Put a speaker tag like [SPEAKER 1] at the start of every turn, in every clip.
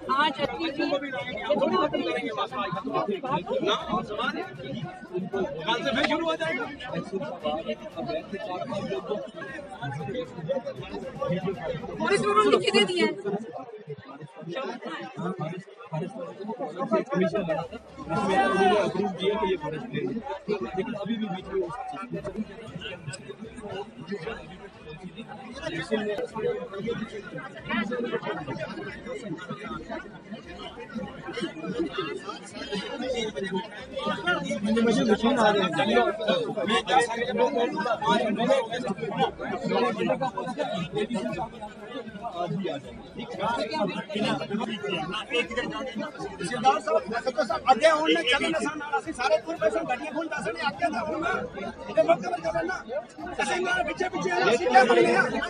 [SPEAKER 1] आज शुरू हो जाएगा। पुलिस ने लिख दे दिया अप्रूव किया कि ये फॉरेस्ट ले, लेकिन अभी भी बीच में मशीन आ रही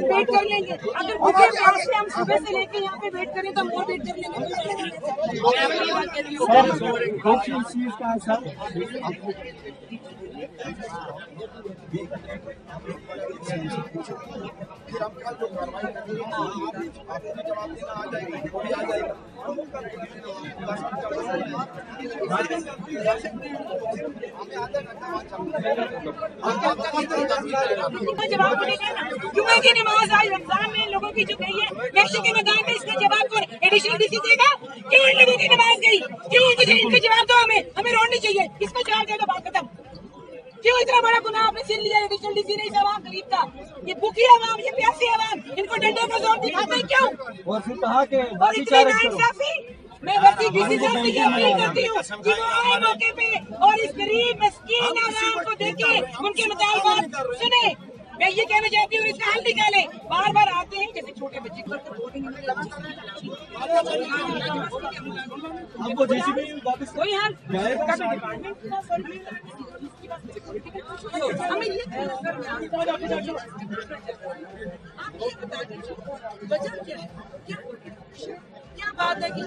[SPEAKER 1] वेट कर लेंगे। अगर हम सुबह से लेके यहाँ पे वेट करें तो हम और वेट कर लेंगे। जवाब मिलेगा ना, जुमे की नमाज आज रमजान में लोगों की जो गई है मैशे के मैदान में, इसका जवाब कौन एडिशनल डीसी देगा? क्यों इन लोगों की नमाज गई? क्यों इनका जवाब दो, हमें रोनी चाहिए, इसका जवाब दे दो, बात खत्म। क्यों इतना बड़ा गुनाह आपने छीन लिया एडिशनल डीसी ने? आवाम गरीब का, ये भूखी आवाम, ये प्यासी आवाम, इनको डंडे का जोर दिखाते हैं क्यों? और फिर कहा कि और इतनी नाइंसाफी। मैं बल्कि डीसी साहब से ये अपील करती हूँ कि वो आए मौके पे और इस गरीब मस्कीन आवाम को देखे, उनके मुतालबात सुने। मैं ये कहना चाहती हूँ इसका हल निकाले। बार बार आते हैं जैसे छोटे बच्चे को कोई हल हमें ये वजह क्या है, क्या बात है कि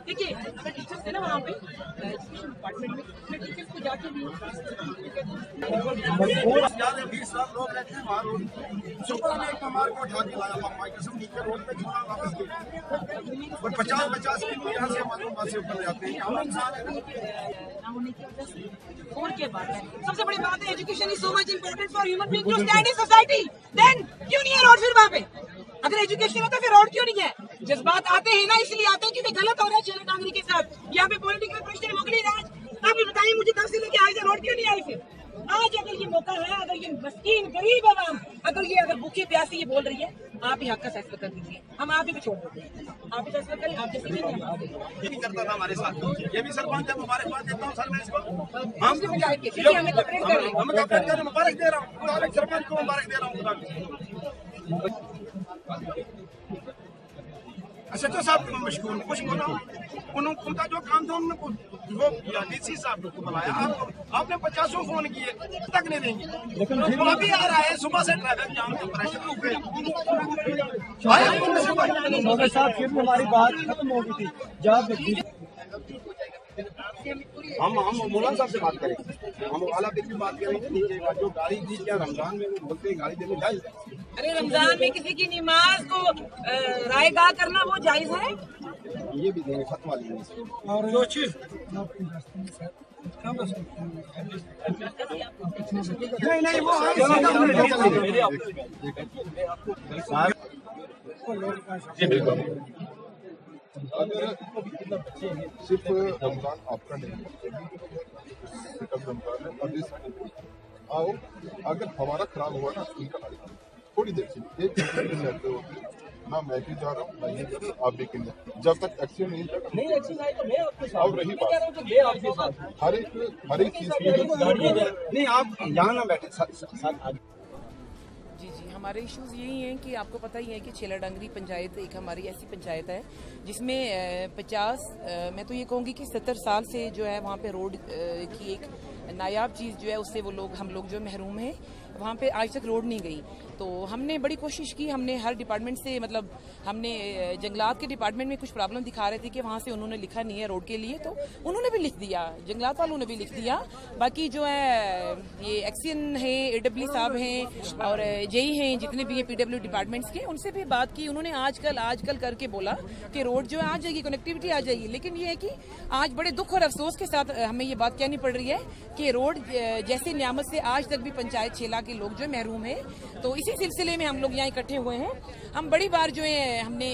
[SPEAKER 1] देखिए अगर टीचर्स थे ना वहाँ पे एजुकेशन डिपार्टमेंट में, मैं टीचर्स को जाके भी
[SPEAKER 2] 20 लाख लोग रहते हैं वहाँ। सुबह में एक हमारे को उठा के लाया कसम नीचे रोड पे छोड़ा वापस गया, और 50 किलो यहाँ से हमारे वहाँ से ऊपर जाते हैं। हम इंसान
[SPEAKER 1] और क्या बात है? सबसे बड़ी बात है education is so much important for human being to stand in society. Then क्यों नहीं है रोड फिर वहाँ पे? अगर एजुकेशन होता फिर रोड क्यों नहीं है? जज्बात आते हैं ना, इसलिए आते हैं क्योंकि गलत हो रहा है शेर कांगरी के साथ। यहाँ पे पॉलिटिकल प्रेशर है, मुगली राज। आप ये बताइए मुझे कब से लेके आए थे, रोड क्यों नहीं आई फिर? आज अगर ये मौका है, अगर ये मस्कीन गरीब आवाम अगर भूखी प्यासी ये बोल रही है, आप ही हक का फैसला कर दीजिए, हम आप ही को छोड़ देते हैं। आप ही फैसला करें, आप जैसे
[SPEAKER 2] नहीं करता था हमारे साथ, ये भी सरपंच जब हमारे पास देता हूँ सर मैं इसको
[SPEAKER 1] हमें कपरेट कर रहे हैं,
[SPEAKER 2] मुबारक दे रहा हूँ, सरपंच को मुबारक दे रहा हूँ। अच्छा तो साहब मशहूर कुछ बोला, उनका जो काम था उन्होंने वो डीसी साहब को बुलाया, आपने 50 फोन किए तक नहीं देंगे, लेकिन अभी आ रहा है सुबह से ट्रैफिक जाम के प्रेशर फिर भी हमारी बात खत्म हो गई थी। जब हम मौलाना साहब से बात करेंगे, हम वाला भी बात करेंगे, नीचे जो गाड़ी दी क्या रमजान में बोलते हैं गाड़ी देने जायज है?
[SPEAKER 1] अरे रमजान में किसी की नमाज को रायगा करना वो जायज है?
[SPEAKER 2] ये भी देंगे फतवा लेंगे। और जो चीज नहीं वो जी बिल्कुल। सिर्फ रमजान आपका नहीं रमजान आओ, अगर हमारा खराब हुआ ना उनका थोड़ी देर से
[SPEAKER 3] ना मैं भी जा रहा हूँ, ना ये जा रहा हूँ, आप भी कहीं जब तक एक्शन नहीं
[SPEAKER 4] एक्शन आए तो मैं आपके साथ
[SPEAKER 3] अब रही
[SPEAKER 4] मैं कह रहा हूँ कि मैं आपके साथ
[SPEAKER 3] हर एक चीज
[SPEAKER 2] नहीं आप यहाँ ना बैठे साथ
[SPEAKER 5] जी जी, हमारे इश्यूज़ यही हैं कि आपको पता ही है कि छेला डांगरी पंचायत एक हमारी ऐसी पंचायत है जिसमें 50 मैं तो ये कहूँगी कि 70 साल से जो है वहाँ पे रोड की एक नायाब चीज़ जो है उससे वो लोग हम लोग जो महरूम हैं। वहाँ पे आज तक रोड नहीं गई, तो हमने बड़ी कोशिश की, हमने हर डिपार्टमेंट से मतलब हमने जंगलात के डिपार्टमेंट में कुछ प्रॉब्लम दिखा रहे थे कि वहाँ से उन्होंने लिखा नहीं है रोड के लिए, तो उन्होंने भी लिख दिया, जंगलात वालों ने भी लिख दिया। बाकी जो है ये एक्सियन है, AWE साहब हैं और जेई हैं, जितने भी हैं PW डिपार्टमेंट्स के, उनसे भी बात की। उन्होंने आजकल करके बोला कि रोड जो है आ जाएगी, कनेक्टिविटी आ जाएगी। लेकिन ये है कि आज बड़े दुख और अफसोस के साथ हमें ये बात कहनी पड़ रही है कि रोड जैसे नियामत से आज तक भी पंचायत छेला के लोग जो महरूम हैं। तो इसी सिलसिले में हम लोग यहाँ इकट्ठे हुए हैं। हम बड़ी बार जो है हमने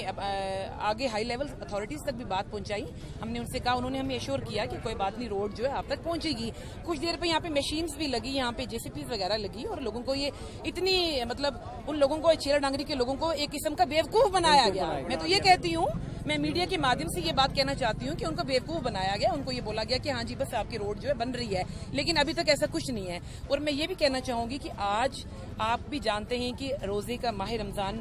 [SPEAKER 5] आगे हाई लेवल अथॉरिटीज तक भी बात पहुंचाई। हमने उनसे कहा, उन्होंने हमें एश्योर किया कि कोई बात नहीं, रोड जो है आप तक पहुंचेगी। कुछ देर पे यहाँ पे मशीन्स भी लगी, यहाँ पे JCBs वगैरह लगी और लोगों को ये इतनी मतलब उन लोगों को, छेला डांगरी के लोगों को एक किस्म का बेवकूफ बनाया गया। मैं तो ये कहती हूँ, मैं मीडिया के माध्यम से ये बात कहना चाहती हूँ कि उनको बेवकूफ बनाया गया। उनको ये बोला गया कि हाँ जी बस आपकी रोड जो है बन रही है, लेकिन अभी तक ऐसा कुछ नहीं है। और मैं ये भी कहना चाहूंगी कि आज आप भी जानते हैं कि रोजे का माह रमजान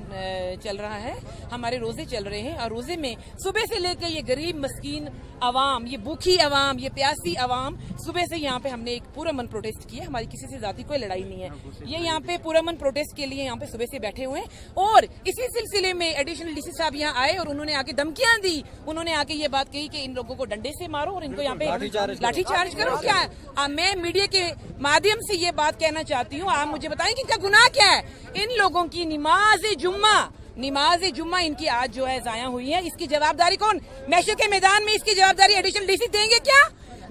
[SPEAKER 5] चल रहा है, हमारे रोजे चल रहे हैं और रोजे में सुबह से लेकर ये गरीब मस्कीन अवाम, ये भूखी अवाम, ये प्यासी अवाम, सुबह से यहाँ पे हमने एक पुरअमन प्रोटेस्ट किया। हमारी किसी से जाती कोई लड़ाई नहीं है, ये यहाँ पे पुरअमन प्रोटेस्ट के लिए यहाँ पे सुबह से बैठे हुए हैं। और इसी सिलसिले में एडिशनल DC साहब यहाँ आए और उन्होंने आके धमकियां दी। उन्होंने आके ये बात कही कि इन लोगों को डंडे से मारो और इनको यहाँ पे लाठीचार्ज करो। क्या मैं मीडिया के माध्यम से ये बात कहना चाहती हूँ, आप मुझे बताएं कि इनका गुनाह क्या है। इन लोगों की नमाज जुम्मा इनकी आज जो है जाया हुई है, इसकी जवाबदारी कौन? मैशर के मैदान में इसकी जवाबदारी एडिशनल DC देंगे क्या?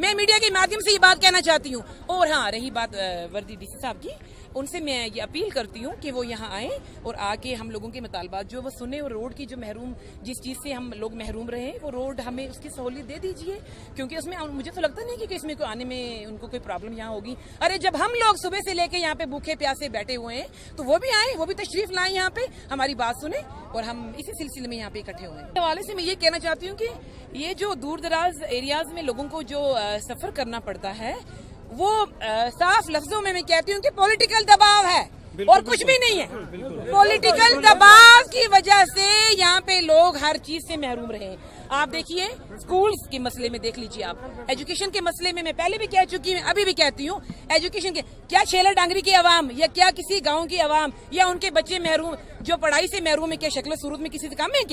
[SPEAKER 5] मैं मीडिया के माध्यम से ये बात कहना चाहती हूँ। और हाँ, रही बात वर्दी DC साहब की, उनसे मैं ये अपील करती हूँ कि वो यहाँ आए और आके हम लोगों के मुतालबात जो वो सुने और रोड की जो महरूम, जिस चीज़ से हम लोग महरूम रहे, वो रोड हमें उसकी सहूलियत दे दीजिए। क्योंकि उसमें मुझे तो लगता नहीं कि इसमें कोई आने में उनको कोई प्रॉब्लम यहाँ होगी। अरे जब हम लोग सुबह से लेके यहाँ पे भूखे प्यासे बैठे हुए हैं तो वो भी आए, वो भी तशरीफ लाए यहाँ पे, हमारी बात सुने और हम इसी सिलसिले में यहाँ पे इकट्ठे हुए हैं। हवाले से मैं ये कहना चाहती हूँ कि ये जो दूर दराज एरियाज में लोगों को जो सफर करना पड़ता है, वो साफ लफ्जों में मैं कहती हूँ कि पॉलिटिकल दबाव है और कुछ भी नहीं है। पॉलिटिकल दबाव की वजह से यहाँ पे लोग हर चीज से महरूम रहे। आप देखिए, स्कूल्स के मसले में देख लीजिए, आप एजुकेशन के मसले में मैं पहले भी कह चुकी हूँ, अभी भी कहती हूँ, एजुकेशन के क्या छेला डांगरी की आवाम या क्या किसी गाँव की आवाम या उनके बच्चे महरूम, जो पढ़ाई से महरूम है, क्या शक्ल सूरत में किसी से कम है?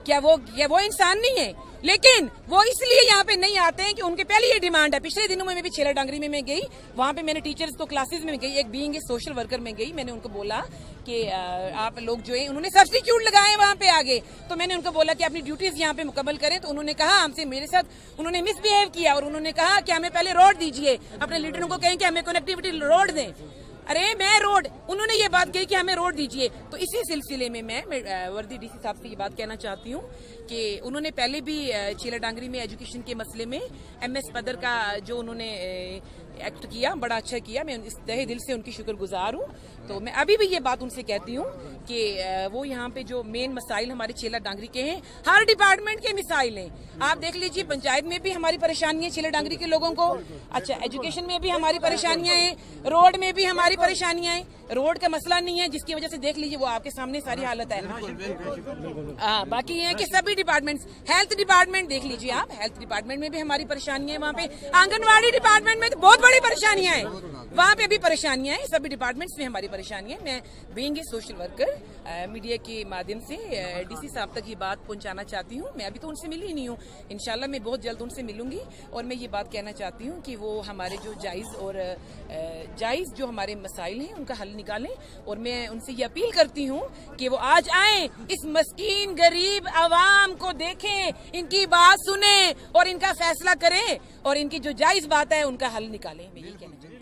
[SPEAKER 5] क्या वो इंसान नहीं है? लेकिन वो इसलिए यहाँ पे नहीं आते हैं कि उनके पहले ये डिमांड है। पिछले दिनों में भी छेला डांगरी में मैं गई, वहाँ पे मैंने टीचर्स को क्लासेस में गई, एक बीइंग ए सोशल वर्कर में गई। मैंने उनको बोला कि आप लोग जो है, उन्होंने सब्स्टिट्यूट लगाए वहाँ पे आगे, तो मैंने उनको बोला कि अपनी ड्यूटीज यहाँ पे मुकम्मल करें। तो उन्होंने कहा, हमसे मेरे साथ उन्होंने मिसबिहेव किया और उन्होंने कहा कि हमें पहले रोड दीजिए, अपने लीडरों को कहें कि हमें कनेक्टिविटी रोड दें। अरे मैं रोड, उन्होंने ये बात कही कि हमें रोड दीजिए। तो इसी सिलसिले में मैं वर्दी DC साहब से ये बात कहना चाहती हूँ कि उन्होंने पहले भी छेला डांगरी में एजुकेशन के मसले में MS पदर का जो उन्होंने एक्ट किया, बड़ा अच्छा किया। मैं इस तहे दिल से उनकी शुक्रगुजार हूँ। तो मैं अभी भी ये बात उनसे कहती हूँ कि वो यहाँ पे जो मेन मसाइल हमारे छेला डांगरी के हैं, हर डिपार्टमेंट के मिसाइल हैं। आप देख लीजिए, पंचायत में भी हमारी परेशानियां छेला डांगरी के लोगों को, अच्छा एजुकेशन में भी हमारी परेशानियां हैं, रोड में भी हमारी परेशानियां हैं। रोड का मसला नहीं है, जिसकी वजह से देख लीजिए वो आपके सामने सारी हालत है। बाकी ये है कि सभी डिपार्टमेंट्स, हेल्थ डिपार्टमेंट देख लीजिए आप, हेल्थ डिपार्टमेंट में भी हमारी परेशानियां हैं। वहाँ पे आंगनवाड़ी डिपार्टमेंट में तो बहुत बड़ी परेशानियां हैं, वहाँ पे भी परेशानियां हैं। सभी डिपार्टमेंट्स में हमारी परेशानियां हैं। मैं being a social worker media के माध्यम से DC साहब तक ये बात पहुंचाना चाहती हूँ। मैं अभी तो उनसे मिली नहीं हूँ, इंशाल्लाह मैं बहुत जल्द उनसे मिलूंगी। और मैं ये बात कहना चाहती हूँ कि वो हमारे जो जायज़ जो हमारे मसाइल हैं उनका हल निकालें। और मैं उनसे ये अपील करती हूँ कि वो आज आए, इस मस्कीन गरीब आवाम को देखें, इनकी बात सुने और इनका फैसला करें और इनकी जो जायज़ बात है उनका हल निकालें। मैं ये कहना चाहती हूँ।